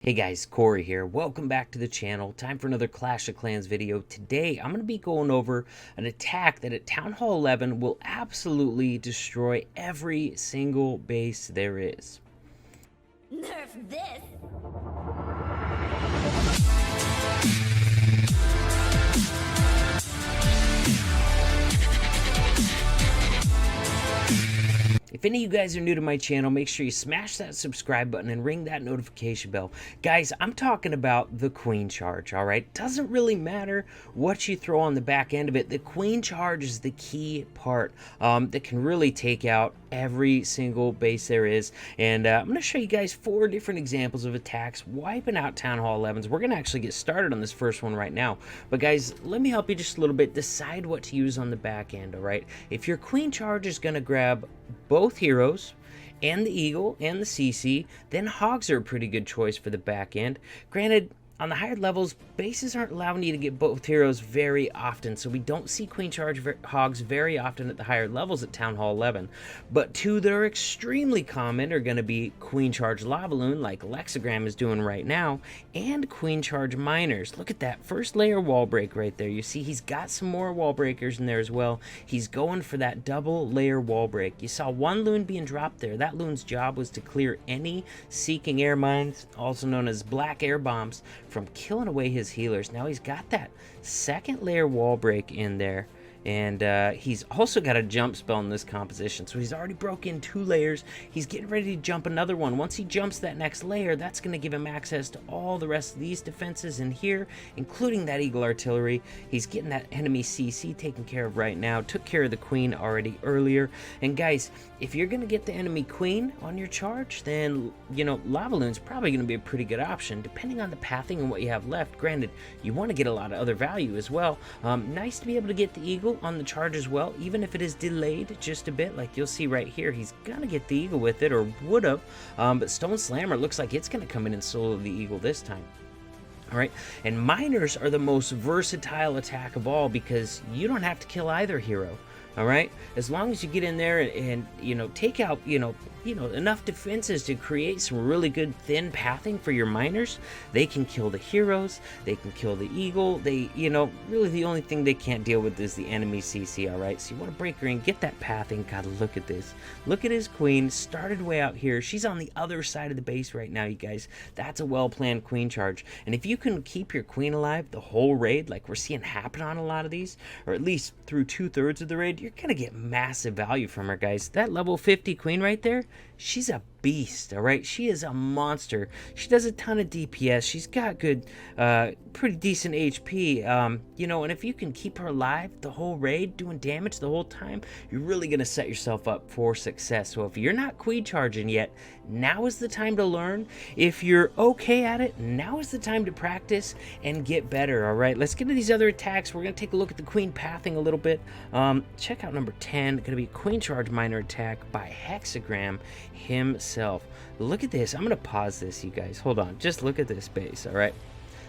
Hey guys, Corey here. Welcome back to the channel. Time for another Clash of Clans video. Today, I'm going to be going over an attack that at Town Hall 11 will absolutely destroy every single base there is. Nerf this! If any of you guys are new to my channel, make sure you smash that subscribe button and ring that notification bell. Guys, I'm talking about the Queen Charge, alright? Doesn't really matter what you throw on the back end of it. The Queen Charge is the key part that can really take out every single base there is. And I'm going to show you guys 4 different examples of attacks wiping out Town Hall 11s. We're going to actually get started on this first one right now. But guys, let me help you just a little bit. Decide what to use on the back end, alright? If your Queen Charge is going to grab both heroes and the eagle and the CC, then hogs are a pretty good choice for the back end. Granted, on the higher levels, bases aren't allowing you to get both heroes very often, so we don't see Queen Charge hogs very often at the higher levels at Town Hall 11. But 2 that are extremely common are going to be Queen Charge Lava Loon, like Lexagram is doing right now, and Queen Charge Miners. Look at that first layer wall break right there. You see he's got some more wall breakers in there as well. He's going for that double layer wall break. You saw one loon being dropped there. That loon's job was to clear any seeking air mines, also known as black air bombs, from killing away his healers. Now he's got that second layer wall break in there, and he's also got a jump spell in this composition, so he's already broken 2 layers. He's getting ready to jump another one. Once he jumps that next layer, that's going to give him access to all the rest of these defenses in here, including that eagle artillery. He's getting that enemy CC taken care of right now. Took care of the queen already earlier. And guys, if you're going to get the enemy queen on your charge, then you know Lava Loon's probably going to be a pretty good option depending on the pathing and what you have left. Granted, you want to get a lot of other value as well. Nice to be able to get the eagle on the charge as well, even if it is delayed just a bit. Like you'll see right here, he's gonna get the eagle with it, or would have, but Stone Slammer looks like it's gonna come in and solo the eagle this time. All right, and Miners are the most versatile attack of all because you don't have to kill either hero. All right, as long as you get in there and you know, take out you know enough defenses to create some really good thin pathing for your Miners. They can kill the heroes, they can kill the eagle. They, you know, really the only thing they can't deal with is the enemy CC. All right, so you want to break her in, get that pathing. God, look at this. Look at his queen, started way out here. She's on the other side of the base right now, you guys. That's a well-planned queen charge. And if you can keep your queen alive the whole raid, like we're seeing happen on a lot of these, or at least through 2/3 of the raid, you're gonna get massive value from her, guys. That level 50 queen right there, she's a beast. All right, she is a monster. She does a ton of DPS. She's got good pretty decent HP, you know, and if you can keep her alive the whole raid doing damage the whole time, you're really gonna set yourself up for success. So if you're not queen charging yet, now is the time to learn. If you're okay at it, now is the time to practice and get better. All right, let's get to these other attacks. We're gonna take a look at the queen pathing a little bit. Check out number 10, gonna be Queen Charge Miner attack by Hexagram himself. Look at this. I'm gonna pause this, you guys. Hold on, just look at this base. All right,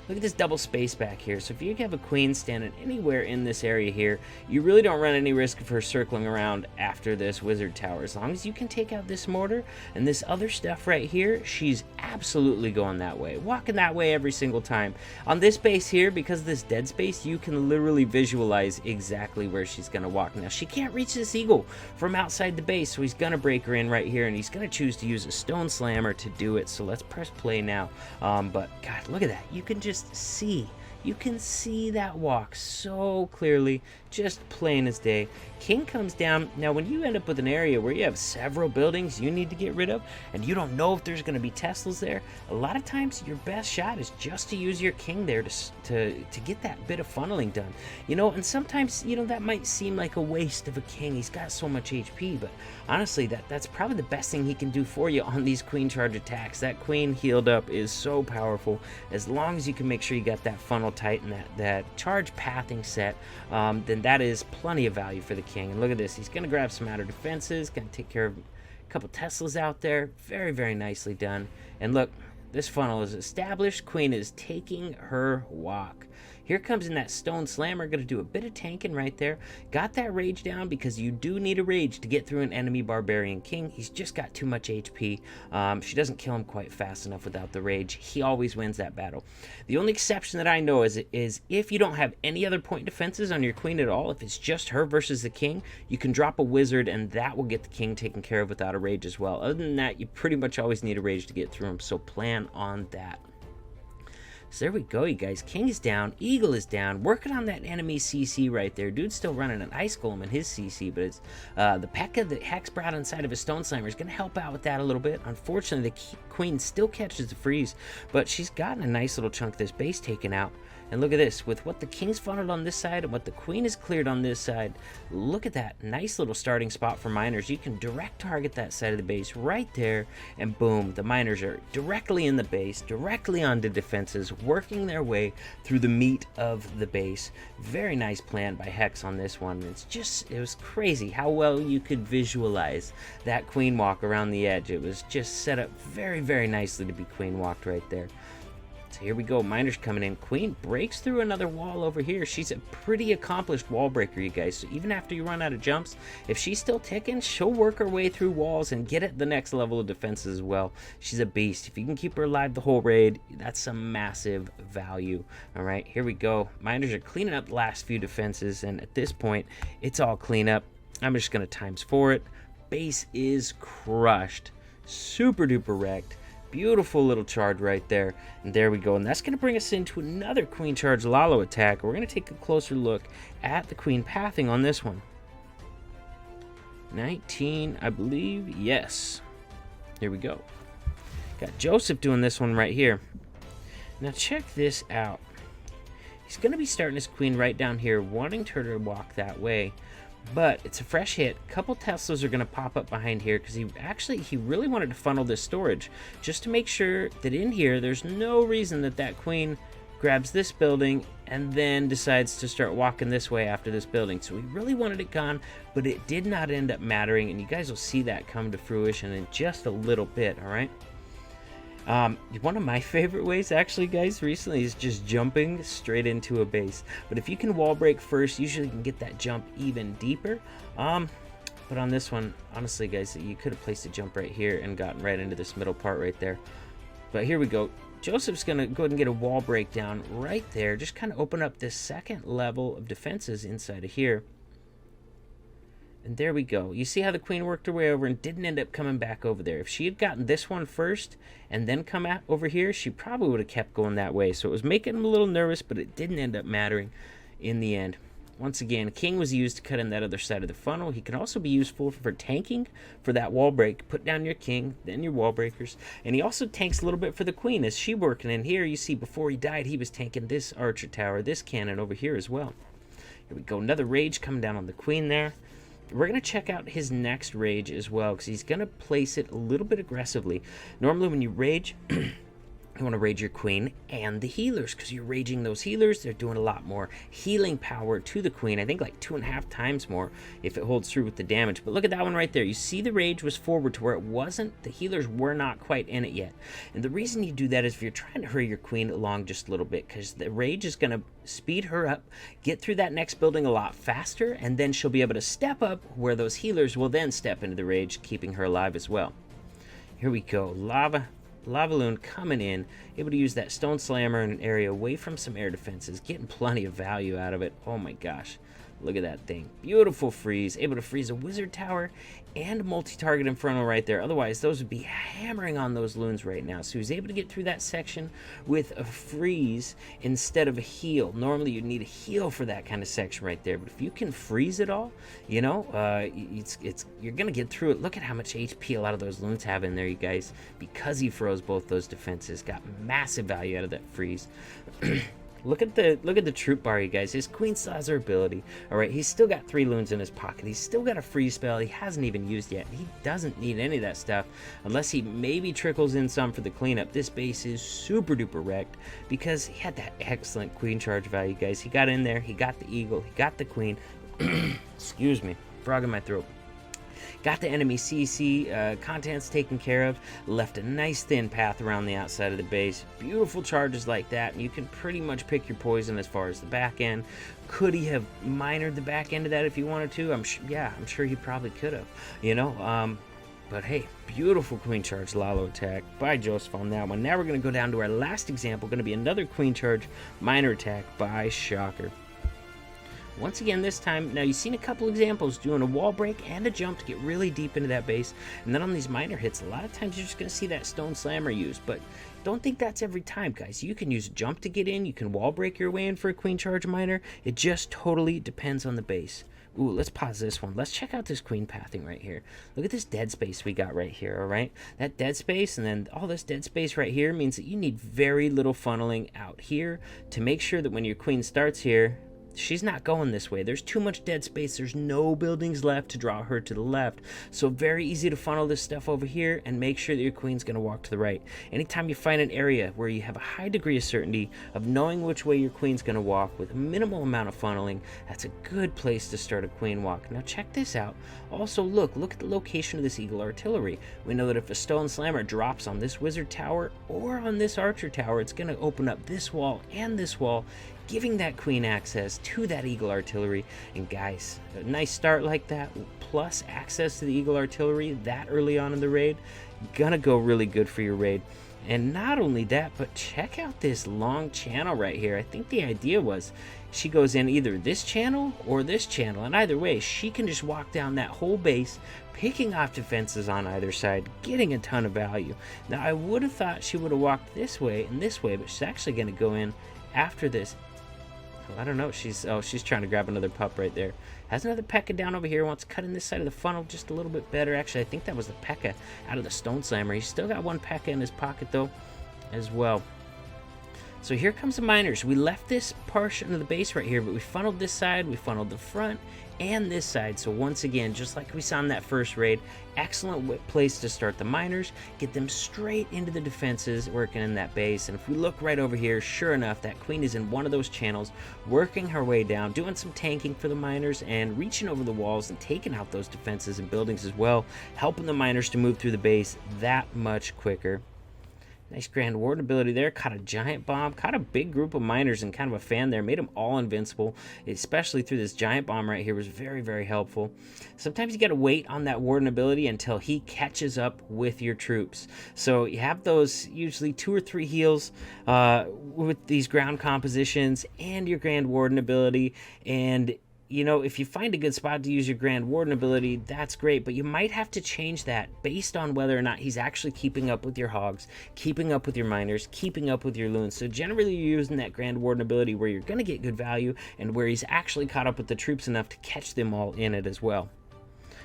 look at this double space back here. So if you have a queen standing anywhere in this area here, you really don't run any risk of her circling around after this wizard tower. As long as you can take out this mortar and this other stuff right here, she's absolutely going that way, walking that way every single time. On this base here, because of this dead space, you can literally visualize exactly where she's gonna walk. Now she can't reach this eagle from outside the base, so he's gonna break her in right here, and he's gonna choose to use a Stone Slammer to do it. So let's press play now. But God, look at that. You can just see, you can see that walk so clearly, just plain as day. King comes down. Now when you end up with an area where you have several buildings you need to get rid of and you don't know if there's going to be Teslas there, a lot of times your best shot is just to use your king there to get that bit of funneling done, you know. And sometimes, you know, that might seem like a waste of a king. He's got so much HP, but honestly that's probably the best thing he can do for you on these queen charge attacks. That queen healed up is so powerful. As long as you can make sure you got that funnel tight and that charge pathing set, then that is plenty of value for the king. And look at this, he's gonna grab some outer defenses, gonna take care of a couple Teslas out there. Very, very nicely done. And look, this funnel is established. Queen is taking her walk. Here comes in that stone slammer, gonna do a bit of tanking right there. Got that rage down because you do need a rage to get through an enemy barbarian king. He's just got too much HP. She doesn't kill him quite fast enough without the rage. He always wins that battle. The only exception that I know is if you don't have any other point defenses on your queen at all, if it's just her versus the king, you can drop a wizard and that will get the king taken care of without a rage as well. Other than that, you pretty much always need a rage to get through him, so plan on that. So there we go, you guys. King is down, Eagle is down, working on that enemy CC right there. Dude's still running an Ice Golem in his CC, but it's the P.E.K.K.A. that Hex brought inside of his Stone Slammer is going to help out with that a little bit. Unfortunately, the Queen still catches the freeze, but she's gotten a nice little chunk of this base taken out. And look at this, with what the King's funneled on this side and what the Queen is cleared on this side, look at that nice little starting spot for miners. You can direct target that side of the base right there, and boom, the miners are directly in the base, directly onto defenses, working their way through the meat of the base. Very nice plan by Hex on this one. It was crazy how well you could visualize that Queen walk around the edge. It was just set up very, very nicely to be Queen walked right there. So here we go, miners coming in. Queen breaks through another wall over here. She's a pretty accomplished wall breaker, you guys. So even after you run out of jumps, if she's still ticking, she'll work her way through walls and get at the next level of defenses as well. She's a beast. If you can keep her alive the whole raid, that's some massive value. All right, here we go. Miners are cleaning up the last few defenses, and at this point, it's all cleanup. I'm just going to ×4 it. Base is crushed. Super duper wrecked. Beautiful little charge right there, and there we go. And that's going to bring us into another Queen Charge Lalo attack. We're going to take a closer look at the Queen pathing on this one. 19, I believe. Yes. Here we go. Got Joseph doing this one right here. Now check this out. He's going to be starting his Queen right down here, wanting her to walk that way. But it's a fresh hit. A couple Teslas are going to pop up behind here because he really wanted to funnel this storage just to make sure that in here there's no reason that Queen grabs this building and then decides to start walking this way after this building. So he really wanted it gone, but it did not end up mattering, and you guys will see that come to fruition in just a little bit. All right. One of my favorite ways, actually, guys, recently is just jumping straight into a base. But if you can wall break first, usually you can get that jump even deeper. But on this one, honestly, guys, you could have placed a jump right here and gotten right into this middle part right there. But here we go. Joseph's going to go ahead and get a wall breakdown right there. Just kind of open up this second level of defenses inside of here. And there we go. You see how the Queen worked her way over and didn't end up coming back over there. If she had gotten this one first and then come out over here, she probably would have kept going that way. So it was making him a little nervous, but it didn't end up mattering in the end. Once again, King was used to cut in that other side of the funnel. He can also be useful for tanking for that wall break. Put down your King, then your wall breakers. And he also tanks a little bit for the Queen. As she working in here, you see before he died, he was tanking this archer tower, this cannon over here as well. Here we go. Another rage coming down on the Queen there. We're going to check out his next rage as well, because he's going to place it a little bit aggressively. Normally when you rage, you want to rage your Queen and the healers, because you're raging those healers. They're doing a lot more healing power to the Queen. I think like 2.5 times more if it holds through with the damage. But look at that one right there. You see the rage was forward to where it wasn't. The healers were not quite in it yet. And the reason you do that is if you're trying to hurry your Queen along just a little bit, because the rage is going to speed her up, get through that next building a lot faster, and then she'll be able to step up where those healers will then step into the rage, keeping her alive as well. Here we go. Lavaloon coming in, able to use that Stone Slammer in an area away from some air defenses, getting plenty of value out of it. Oh my gosh, look at that thing. Beautiful freeze, able to freeze a Wizard Tower and multi-target Inferno right there. Otherwise, those would be hammering on those loons right now. So he was able to get through that section with a freeze instead of a heal. Normally, you'd need a heal for that kind of section right there. But if you can freeze it all, you know, you're going to get through it. Look at how much HP a lot of those loons have in there, you guys. Because he froze both those defenses. Got massive value out of that freeze. Look at the troop bar, you guys. His Queen still has her ability. All right, he's still got 3 loons in his pocket. He's still got a freeze spell he hasn't even used yet. He doesn't need any of that stuff unless he maybe trickles in some for the cleanup. This base is super duper wrecked because he had that excellent Queen charge value, guys. He got in there, he got the Eagle, he got the Queen. Excuse me, frog in my throat. Got the enemy CC contents taken care of, left a nice thin path around the outside of the base. Beautiful charges like that, and you can pretty much pick your poison as far as the back end. Could he have minored the back end of that if he wanted to? I'm sure he probably could have, you know. But hey, beautiful queen charge lalo attack by Joseph on that one. Now we're going to go down to our last example, going to be another queen charge minor attack by Shocker. Once again, this time, now you've seen a couple examples doing a wall break and a jump to get really deep into that base. And then on these minor hits, a lot of times you're just going to see that stone slammer used. But don't think that's every time, guys. You can use a jump to get in. You can wall break your way in for a queen charge minor. It just totally depends on the base. Ooh, let's pause this one. Let's check out this queen pathing right here. Look at this dead space we got right here, all right? That dead space and then all this dead space right here means that you need very little funneling out here to make sure that when your queen starts here, she's not going this way. There's too much dead space. There's no buildings left to draw her to the left. So very easy to funnel this stuff over here and make sure that your queen's going to walk to the right. Anytime you find an area where you have a high degree of certainty of knowing which way your queen's going to walk with a minimal amount of funneling, that's a good place to start a queen walk. Now check this out. Also look at the location of this eagle artillery. We know that if a stone slammer drops on this wizard tower or on this archer tower, it's going to open up this wall and this wall, giving that queen access to that eagle artillery. And guys, a nice start like that plus access to the eagle artillery that early on in the raid, gonna go really good for your raid. And not only that, but check out this long channel right here. I think the idea was she goes in either this channel or this channel, and either way she can just walk down that whole base, picking off defenses on either side, getting a ton of value. Now I would have thought she would have walked this way and this way, but she's actually going to go in after this. I don't know. She's trying to grab another pup right there. Has another P.E.K.K.A down over here. Wants to cut in this side of the funnel just a little bit better. Actually, I think that was the P.E.K.K.A out of the Stone Slammer. He's still got one P.E.K.K.A in his pocket though, as well. So here comes the miners. We left this portion of the base right here, but we funneled this side, we funneled the front and this side. So once again, just like we saw in that first raid, excellent place to start the miners, get them straight into the defenses working in that base. And if we look right over here, sure enough, that queen is in one of those channels, working her way down, doing some tanking for the miners and reaching over the walls and taking out those defenses and buildings as well, helping the miners to move through the base that much quicker. Nice Grand Warden ability there. Caught a giant bomb. Caught a big group of miners and kind of a fan there. Made them all invincible, especially through this giant bomb right here. Was very, very helpful. Sometimes you got to wait on that Warden ability until he catches up with your troops. So you have those usually 2 or 3 heals with these ground compositions and your Grand Warden ability. And you know, if you find a good spot to use your Grand Warden ability, that's great, but you might have to change that based on whether or not he's actually keeping up with your hogs, keeping up with your miners, keeping up with your loons. So generally you're using that Grand Warden ability where you're going to get good value and where he's actually caught up with the troops enough to catch them all in it as well.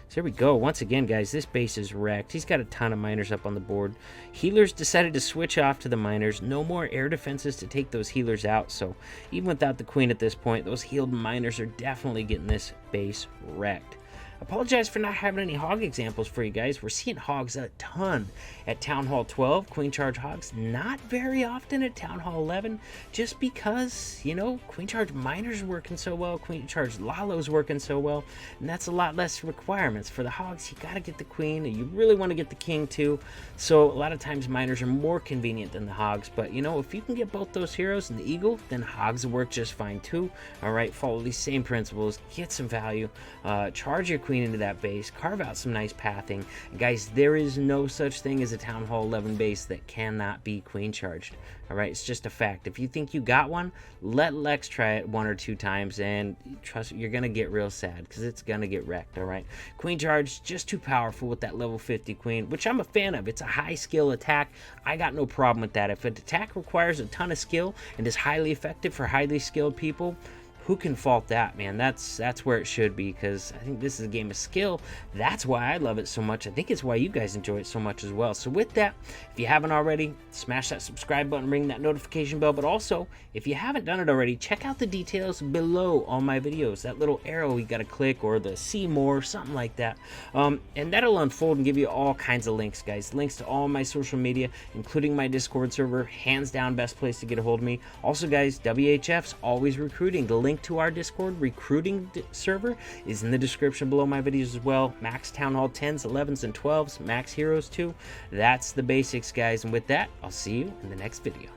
So here we go. Once again, guys, this base is wrecked. He's got a ton of miners up on the board. Healers decided to switch off to the miners. No more air defenses to take those healers out. So even without the queen at this point, those healed miners are definitely getting this base wrecked. Apologize for not having any hog examples for you guys. We're seeing hogs a ton at Town Hall 12, Queen Charge hogs. Not very often at Town Hall 11, just because, you know, Queen Charge miners working so well, Queen Charge Lalo's working so well, and that's a lot less requirements. For the hogs, you gotta get the queen, and you really want to get the king too. So a lot of times miners are more convenient than the hogs, but you know, if you can get both those heroes and the eagle, then hogs will work just fine too. All right, follow these same principles, get some value, charge your queen into that base, carve out some nice pathing. And guys, there is no such thing as a Town Hall 11 base that cannot be queen charged. All right, it's just a fact. If you think you got one, let Lex try it 1 or 2 times, and trust me, you're gonna get real sad because it's gonna get wrecked. All right, queen charge just too powerful with that level 50 queen, which I'm a fan of. It's a high skill attack. I got no problem with that. If an attack requires a ton of skill and is highly effective for highly skilled people, who can fault that, man? That's where it should be, because I think this is a game of skill. That's why I love it so much. I think it's why you guys enjoy it so much as well. So with that, if you haven't already, smash that subscribe button, ring that notification bell. But also, if you haven't done it already, check out the details below all my videos. That little arrow you got to click, or the see more, something like that. And that'll unfold and give you all kinds of links, guys. Links to all my social media, including my Discord server. Hands down, best place to get a hold of me. Also, guys, WHF's always recruiting. The link link to our Discord recruiting server is in the description below my videos as well. Max Town Hall 10s, 11s, and 12s, Max Heroes 2. That's the basics, guys. And with that, I'll see you in the next video.